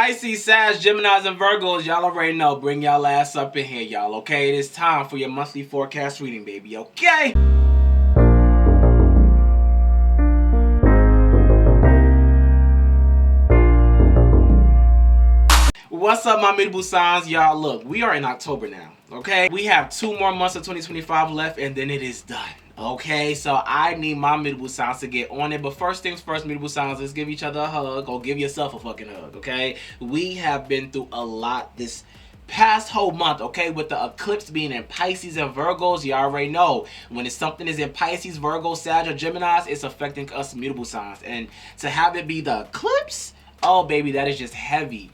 Pisces, Sag, Geminis, and Virgos, y'all already know. Bring y'all ass up in here, y'all, okay? It is time for your monthly forecast reading, baby, okay? What's up, my mutable signs? Y'all, look, we are in October now, okay? We have 2 more months of 2025 left, and then it is done. Okay, so I need my mutable signs to get on it. But first things first, mutable signs, let's give each other a hug, or give yourself a fucking hug, okay? We have been through a lot this past whole month, okay, with the eclipse being in Pisces and Virgos. You already know when something is in Pisces, Virgo, Sag, or Geminis, it's affecting us mutable signs. And to have it be the eclipse, oh baby, that is just heavy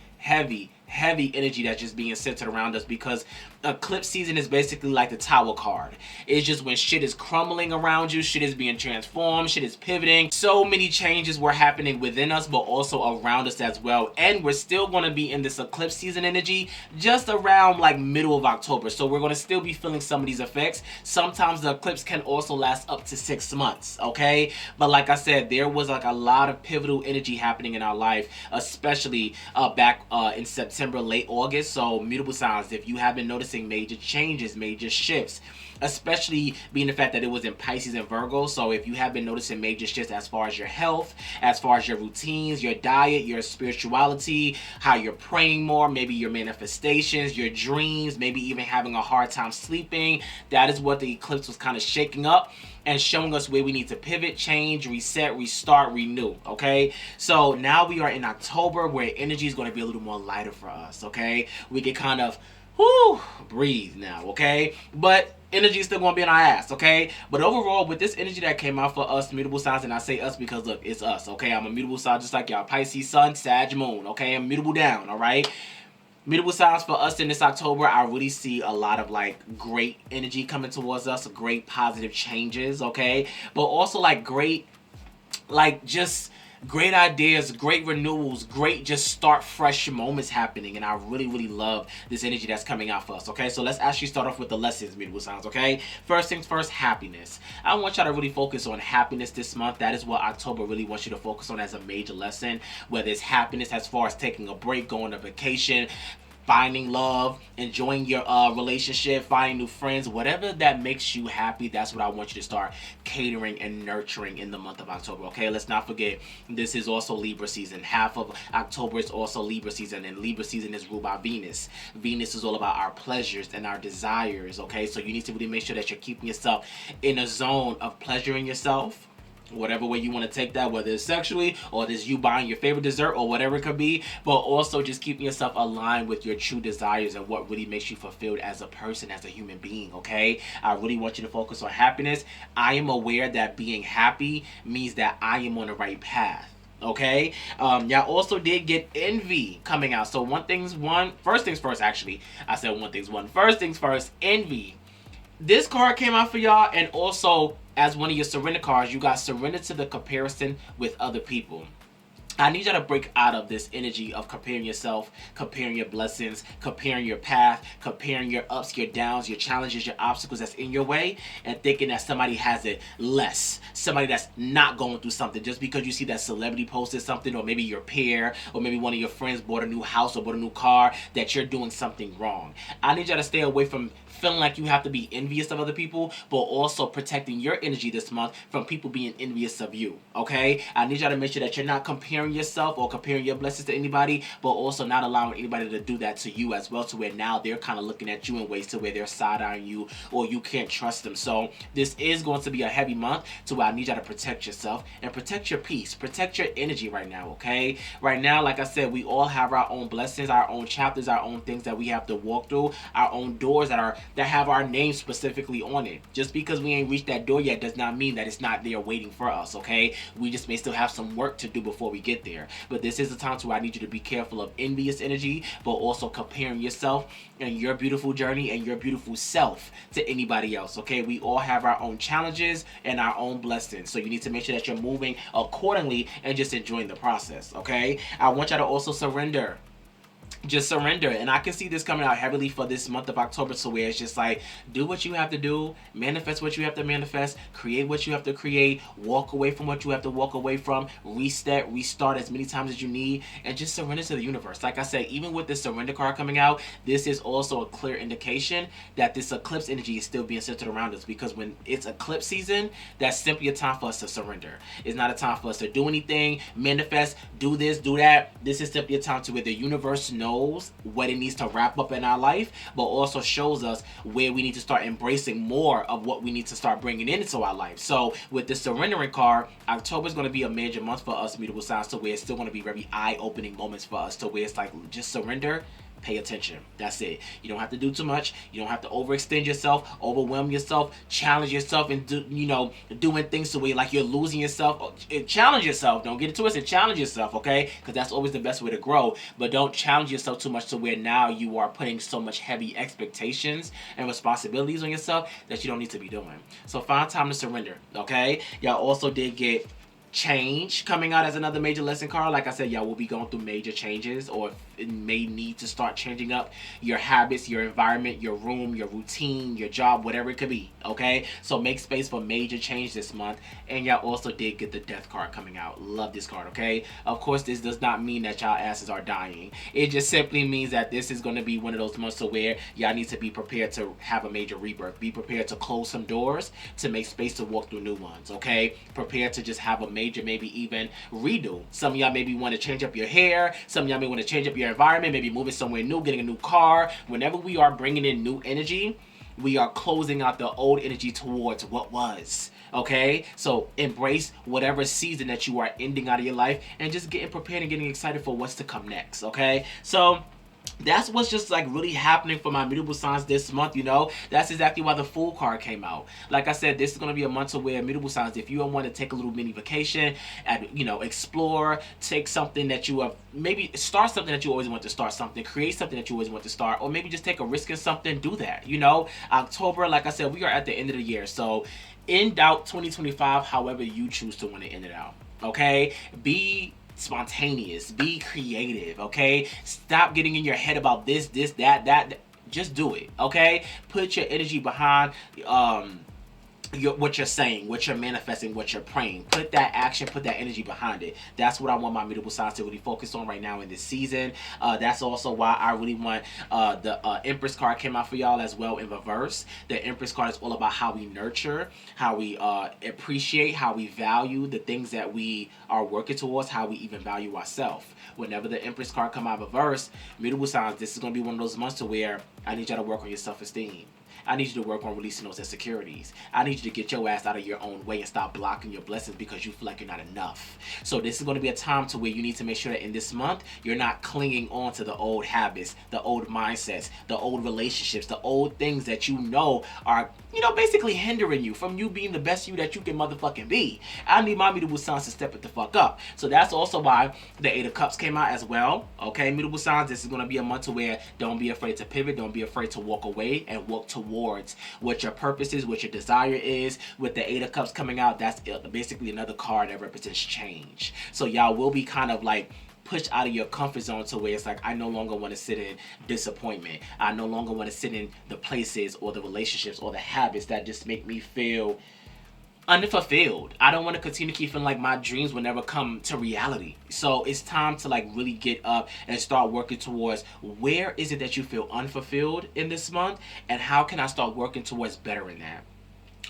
energy that's just being centered around us, because eclipse season is basically like the Tower card. It's just when shit is crumbling around you, shit is being transformed, shit is pivoting. So many changes were happening within us, but also around us as well. And we're still going to be in this eclipse season energy just around like middle of October. So we're going to still be feeling some of these effects. Sometimes the eclipse can also last up to 6 months, okay? But like I said, there was like a lot of pivotal energy happening in our life, especially back in September, late August. So mutable signs, if you have been noticing major changes, major shifts, especially being the fact that it was in Pisces and Virgo. So if you have been noticing major shifts as far as your health, as far as your routines, your diet, your spirituality, how you're praying more, maybe your manifestations, your dreams, maybe even having a hard time sleeping, that is what the eclipse was kind of shaking up and showing us where we need to pivot, change, reset, restart, renew, okay? So now we are in October, where energy is going to be a little more lighter for us, okay? We can kind of breathe now, okay? But energy is still going to be in our ass, okay? But overall, with this energy that came out for us mutable signs, and I say us because, look, it's us, okay? I'm a mutable sign just like y'all. Pisces, Sun, Sag, Moon, okay? I'm mutable down, all right? Mutable signs for us in this October, I really see a lot of like great energy coming towards us, great positive changes, okay? But also like great, like just great ideas, great renewals, great just start fresh moments happening. And I really love this energy that's coming out for us, okay? So let's actually start off with the lessons, mutable signs, okay? First things first, happiness. I want y'all to really focus on happiness this month. That is what October really wants you to focus on as a major lesson, whether it's happiness as far as taking a break, going on vacation, finding love, enjoying your relationship, finding new friends, whatever that makes you happy. That's what I want you to start catering and nurturing in the month of October, okay? Let's not forget, this is also Libra season. Half of October is also Libra season, and Libra season is ruled by Venus. Venus is all about our pleasures and our desires, okay? So you need to really make sure that you're keeping yourself in a zone of pleasuring yourself, whatever way you want to take that, whether it's sexually or there's you buying your favorite dessert or whatever it could be, but also just keeping yourself aligned with your true desires and what really makes you fulfilled as a person, as a human being, okay? I really want you to focus on happiness. I am aware that being happy means that I am on the right path, okay? Y'all also did get envy coming out. So first things first, actually, I said one thing's one. First things first, envy. This card came out for y'all, and also as one of your surrender cards, you got surrender to the comparison with other people. I need you to break out of this energy of comparing yourself, comparing your blessings, comparing your path, comparing your ups, your downs, your challenges, your obstacles that's in your way, and thinking that somebody has it less. Somebody that's not going through something just because you see that celebrity posted something, or maybe your peer, or maybe one of your friends bought a new house or bought a new car, that you're doing something wrong. I need you to stay away from feeling like you have to be envious of other people, but also protecting your energy this month from people being envious of you, okay? I need y'all to make sure that you're not comparing yourself or comparing your blessings to anybody, but also not allowing anybody to do that to you as well, to where now they're kind of looking at you in ways to where they're side-eyeing you, or you can't trust them. So this is going to be a heavy month, to where I need y'all to protect yourself and protect your peace, protect your energy right now, okay? Right now, like I said, we all have our own blessings, our own chapters, our own things that we have to walk through, our own doors that have our name specifically on it. Just because we ain't reached that door yet does not mean that it's not there waiting for us, okay? We just may still have some work to do before we get there. But this is the time where I need you to be careful of envious energy, but also comparing yourself and your beautiful journey and your beautiful self to anybody else, okay? We all have our own challenges and our own blessings, so you need to make sure that you're moving accordingly and just enjoying the process, okay? I want y'all to also surrender just surrender. And I can see this coming out heavily for this month of October, so where it's just like, do what you have to do, manifest what you have to manifest, create what you have to create, walk away from what you have to walk away from, reset, restart as many times as you need, and just surrender to the universe. Like I said, even with this surrender card coming out, this is also a clear indication that this eclipse energy is still being centered around us, because when it's eclipse season, that's simply a time for us to surrender. It's not a time for us to do anything, manifest, do this, do that. This is simply a time to where the universe knows what it needs to wrap up in our life, but also shows us where we need to start embracing more of what we need to start bringing into our life. So with the surrendering card, October is going to be a major month for us, mutable signs, to where it's still going to be very eye-opening moments for us, to where it's like, just surrender, pay attention. That's it. You don't have to do too much. You don't have to overextend yourself, overwhelm yourself, challenge yourself, and doing things the way like you're losing yourself. Challenge yourself. Don't get into it and challenge yourself, okay? Because that's always the best way to grow. But don't challenge yourself too much to where now you are putting so much heavy expectations and responsibilities on yourself that you don't need to be doing. So find time to surrender, okay? Y'all also did get change coming out as another major lesson card. Like I said, y'all will be going through major changes, or it may need to start changing up your habits, your environment, your room, your routine, your job, whatever it could be, okay? So make space for major change this month. And y'all also did get the death card coming out. Love this card, okay? Of course, this does not mean that y'all asses are dying. It just simply means that this is going to be one of those months where y'all need to be prepared to have a major rebirth. Be prepared to close some doors to make space to walk through new ones, okay? Prepare to just have a major, maybe even redo. Some of y'all maybe want to change up your hair. Some of y'all may want to change up your environment, maybe moving somewhere new, getting a new car. Whenever we are bringing in new energy, we are closing out the old energy towards what was, okay? So embrace whatever season that you are ending out of your life, and just getting prepared and getting excited for what's to come next, okay? So that's what's just like really happening for my mutable signs this month, you know. That's exactly why the Fool card came out. Like I said, this is going to be a month to where mutable signs, if you want to take a little mini vacation and, you know, explore, take something that you have, maybe start something that you always want to start, something, create something that you always want to start, or maybe just take a risk in something, do that, you know. October, like I said, we are at the end of the year, so end out 2025 however you choose to want to end it out, okay? Be spontaneous, be creative, okay? Stop getting in your head about this, that. Just do it, okay? Put your energy behind what you're saying, what you're manifesting, what you're praying. Put that action, put that energy behind it. That's what I want my mutable signs to really focus on right now in this season. That's also why I really want the Empress card came out for y'all as well in reverse. The Empress card is all about how we nurture, how we appreciate, how we value the things that we are working towards, how we even value ourselves. Whenever the Empress card come out reverse, mutable signs, this is going to be one of those months to where I need y'all to work on your self-esteem. I need you to work on releasing those insecurities. I need you to get your ass out of your own way and stop blocking your blessings because you feel like you're not enough. So this is going to be a time to where you need to make sure that in this month, you're not clinging on to the old habits, the old mindsets, the old relationships, the old things that you know are, you know, basically hindering you from you being the best you that you can motherfucking be. I need my mutable signs to step it the fuck up. So that's also why the Eight of Cups came out as well. Okay, mutable signs, this is going to be a month to where don't be afraid to pivot, don't be afraid to walk away and walk towards what your purpose is, what your desire is. With the Eight of Cups coming out, that's basically another card that represents change. So y'all will be kind of like pushed out of your comfort zone to where it's like, I no longer want to sit in disappointment. I no longer want to sit in the places or the relationships or the habits that just make me feel unfulfilled. I don't want to continue to keep feeling like my dreams will never come to reality. So it's time to like really get up and start working towards where is it that you feel unfulfilled in this month, and how can I start working towards bettering that.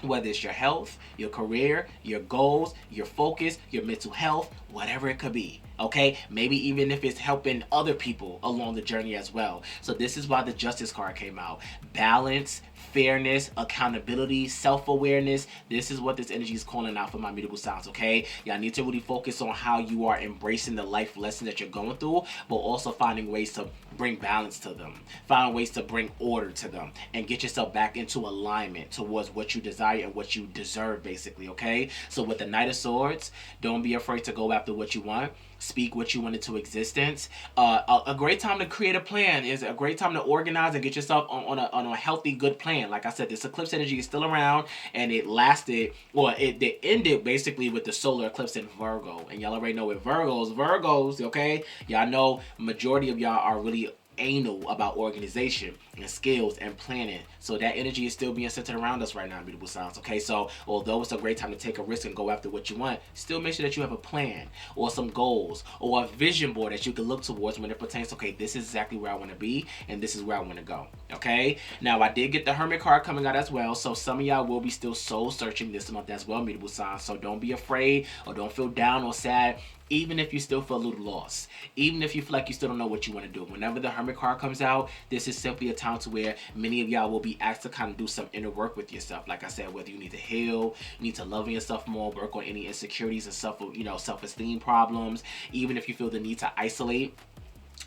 Whether it's your health, your career, your goals, your focus, your mental health, whatever it could be, okay? Maybe even if it's helping other people along the journey as well. So this is why the Justice card came out. Balance, fairness, accountability, self-awareness. This is what this energy is calling out for my mutable signs, okay? Y'all need to really focus on how you are embracing the life lessons that you're going through, but also finding ways to bring balance to them, find ways to bring order to them, and get yourself back into alignment towards what you desire and what you deserve, basically, okay? So with the Knight of Swords, don't be afraid to go after what you want. speak what you want into existence. A great time to create a plan is a great time to organize and get yourself on a healthy, good plan. Like I said, this eclipse energy is still around, and it lasted, well, it ended basically with the solar eclipse in Virgo. And y'all already know with Virgos, okay? Y'all know majority of y'all are really anal about organization and skills and planning. So that energy is still being centered around us right now, beautiful signs. Okay, so although it's a great time to take a risk and go after what you want, still make sure that you have a plan or some goals or a vision board that you can look towards when it pertains to, okay, this is exactly where I want to be and this is where I want to go. Okay, now I did get the Hermit card coming out as well, so some of y'all will be still soul searching this month as well, beautiful signs. So don't be afraid or don't feel down or sad. Even if you still feel a little lost, even if you feel like you still don't know what you want to do, whenever the Hermit card comes out, this is simply a time to where many of y'all will be asked to kind of do some inner work with yourself. Like I said, whether you need to heal, you need to love yourself more, work on any insecurities and self-esteem problems, even if you feel the need to isolate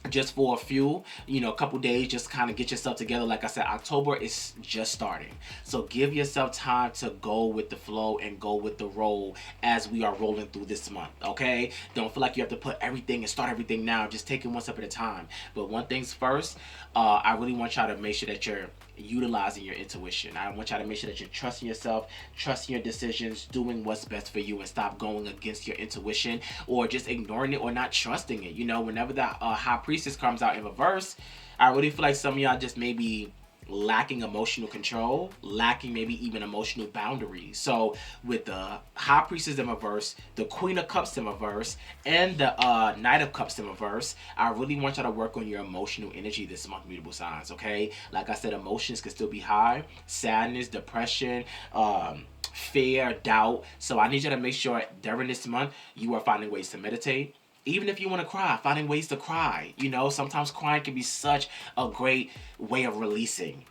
just for a few, a couple days, just kind of get yourself together. Like I said, October is just starting. So give yourself time to go with the flow and go with the roll as we are rolling through this month, okay? Don't feel like you have to put everything and start everything now. Just take it one step at a time. But one thing's first, I really want y'all to make sure that you're utilizing your intuition. I want y'all to make sure that you're trusting yourself, trusting your decisions, doing what's best for you, and stop going against your intuition or just ignoring it or not trusting it. Whenever the High Priestess comes out in reverse, I really feel like some of y'all just maybe lacking emotional control, lacking maybe even emotional boundaries. So with the High Priestess in reverse, the Queen of Cups in reverse, and the Knight of Cups in reverse, I really want y'all to work on your emotional energy this month, beautiful signs, okay? Like I said, emotions can still be high, sadness, depression, fear, doubt. So I need you to make sure during this month you are finding ways to meditate. Even if you want to cry, finding ways to cry. Sometimes crying can be such a great way of releasing.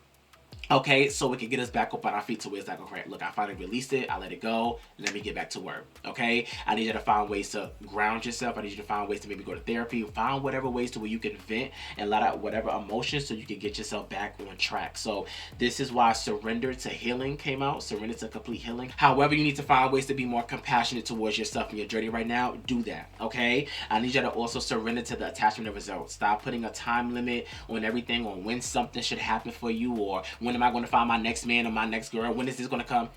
Okay, so it can get us back up on our feet to where it's like, okay, look, I finally released it. I let it go. Let me get back to work. Okay, I need you to find ways to ground yourself. I need you to find ways to maybe go to therapy. Find whatever ways to where you can vent and let out whatever emotions so you can get yourself back on track. So this is why surrender to healing came out. Surrender to complete healing. However, you need to find ways to be more compassionate towards yourself and your journey right now. Do that. Okay, I need you to also surrender to the attachment of results. Stop putting a time limit on everything, on when something should happen for you, or when am I going to find my next man or my next girl? When is this going to come?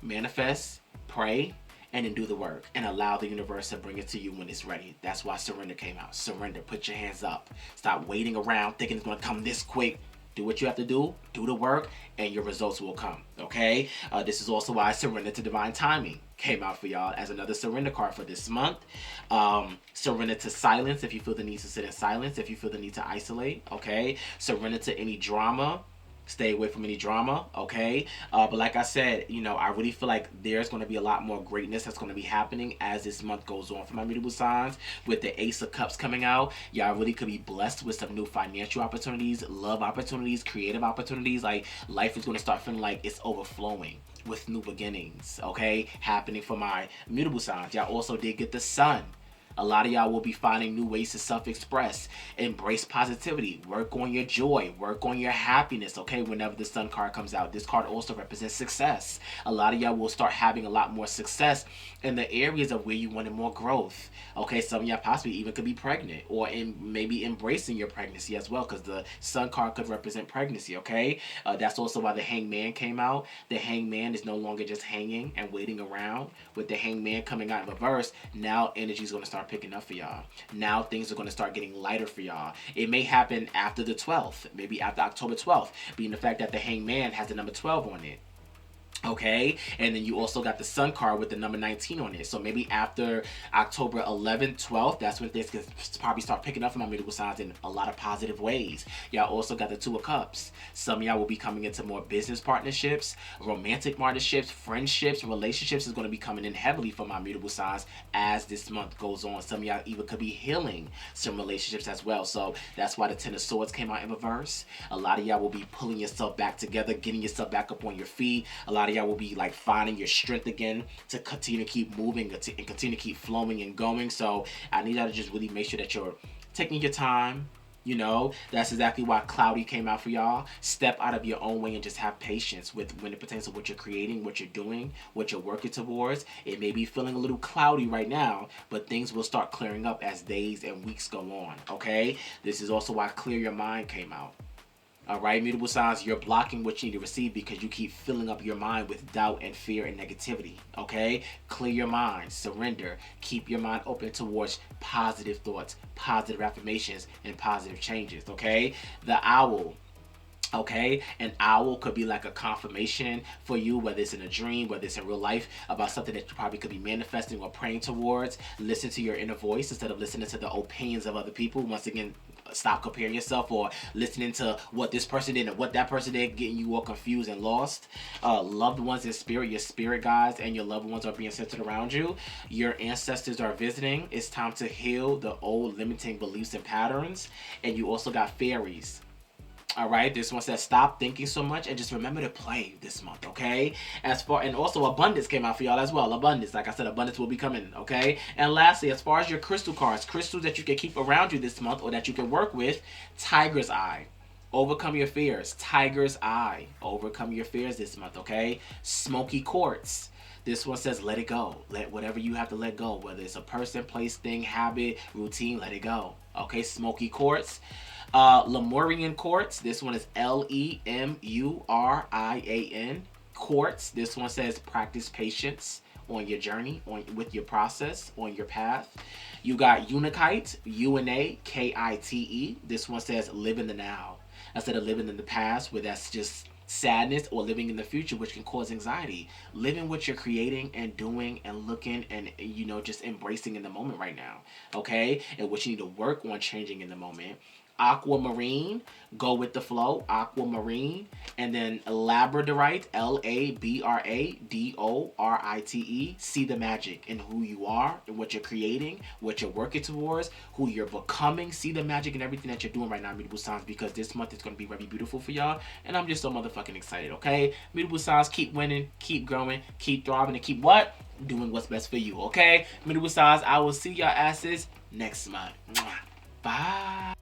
Manifest, pray, and then do the work and allow the universe to bring it to you when it's ready. That's why surrender came out. Surrender. Put your hands up. Stop waiting around thinking it's going to come this quick. Do what you have to do the work, and your results will come. Okay? This is also why surrender to divine timing came out for y'all as another surrender card for this month. Surrender to silence if you feel the need to sit in silence, if you feel the need to isolate. Okay? Surrender to any drama. Stay away from any drama, okay? But like I said, I really feel like there's going to be a lot more greatness that's going to be happening as this month goes on for my mutable signs. With the Ace of Cups coming out, y'all really could be blessed with some new financial opportunities, love opportunities, creative opportunities. Like, life is going to start feeling like it's overflowing with new beginnings, okay? Happening for my mutable signs. Y'all also did get the Sun. A lot of y'all will be finding new ways to self-express, embrace positivity, work on your joy, work on your happiness, okay? Whenever the Sun card comes out, this card also represents success. A lot of y'all will start having a lot more success in the areas of where you wanted more growth, okay? Some of y'all possibly even could be pregnant or maybe embracing your pregnancy as well, because the Sun card could represent pregnancy, okay? That's also why the Hangman came out. The Hangman is no longer just hanging and waiting around. With the Hangman coming out in reverse, now energy is going to start picking up for y'all. Now things are going to start getting lighter for y'all. It may happen after the 12th, maybe after October 12th, being the fact that the Hangman has the number 12 on it. Okay, and then you also got the Sun card with the number 19 on it. So maybe after October 11th, 12th, that's when things can probably start picking up for my mutable signs in a lot of positive ways. Y'all also got the Two of Cups. Some of y'all will be coming into more business partnerships, romantic partnerships, friendships, relationships is going to be coming in heavily for my mutable signs as this month goes on. Some of y'all even could be healing some relationships as well. So that's why the Ten of Swords came out in reverse. A lot of y'all will be pulling yourself back together, getting yourself back up on your feet. A lot of y'all will be like finding your strength again to continue to keep moving and continue to keep flowing and going. So I need y'all to just really make sure that you're taking your time, You know, that's exactly why cloudy came out for y'all. Step out of your own way and just have patience with when it pertains to what you're creating, what you're doing, what you're working towards. It may be feeling a little cloudy right now, but things will start clearing up as days and weeks go on, okay? This is also why clear your mind came out. All right, mutable signs, you're blocking what you need to receive because you keep filling up your mind with doubt and fear and negativity. Okay, clear your mind, surrender, keep your mind open towards positive thoughts, positive affirmations, and positive changes. Okay, the owl. Okay, an owl could be like a confirmation for you, whether it's in a dream, whether it's in real life, about something that you probably could be manifesting or praying towards. Listen to your inner voice instead of listening to the opinions of other people. Once again, stop comparing yourself or listening to what this person did and what that person did, getting you all confused and lost. Loved ones in spirit, your spirit guides and your loved ones are being centered around you. Your ancestors are visiting. It's time to heal the old limiting beliefs and patterns. And you also got fairies. All right, this one says stop thinking so much and just remember to play this month, okay? And also abundance came out for y'all as well. Abundance, like I said, abundance will be coming, okay? And lastly, as far as your crystal cards, crystals that you can keep around you this month or that you can work with, Tiger's Eye. Overcome your fears. Tiger's Eye. Overcome your fears this month, okay? Smoky Quartz. This one says let it go. Let whatever you have to let go, whether it's a person, place, thing, habit, routine, let it go. Okay, Smoky Quartz. Lemurian Quartz. This one is Lemurian Quartz. This one says practice patience on your journey, with your process, on your path. You got Unakite, Unakite. This one says live in the now instead of living in the past, where that's just sadness, or living in the future, which can cause anxiety. Living what you're creating and doing and looking and, you know, just embracing in the moment right now, okay? And what you need to work on changing in the moment. Aquamarine, go with the flow, aquamarine. And then labradorite, Labradorite, see the magic in who you are and what you're creating, what you're working towards, who you're becoming. See the magic in everything that you're doing right now, mutable signs, because this month is going to be very beautiful for y'all, and I'm just so motherfucking excited, okay? Mutable signs, keep winning, keep growing, keep thriving, and keep what? Doing what's best for you, okay? Mutable signs, I will see y'all asses next month. Bye.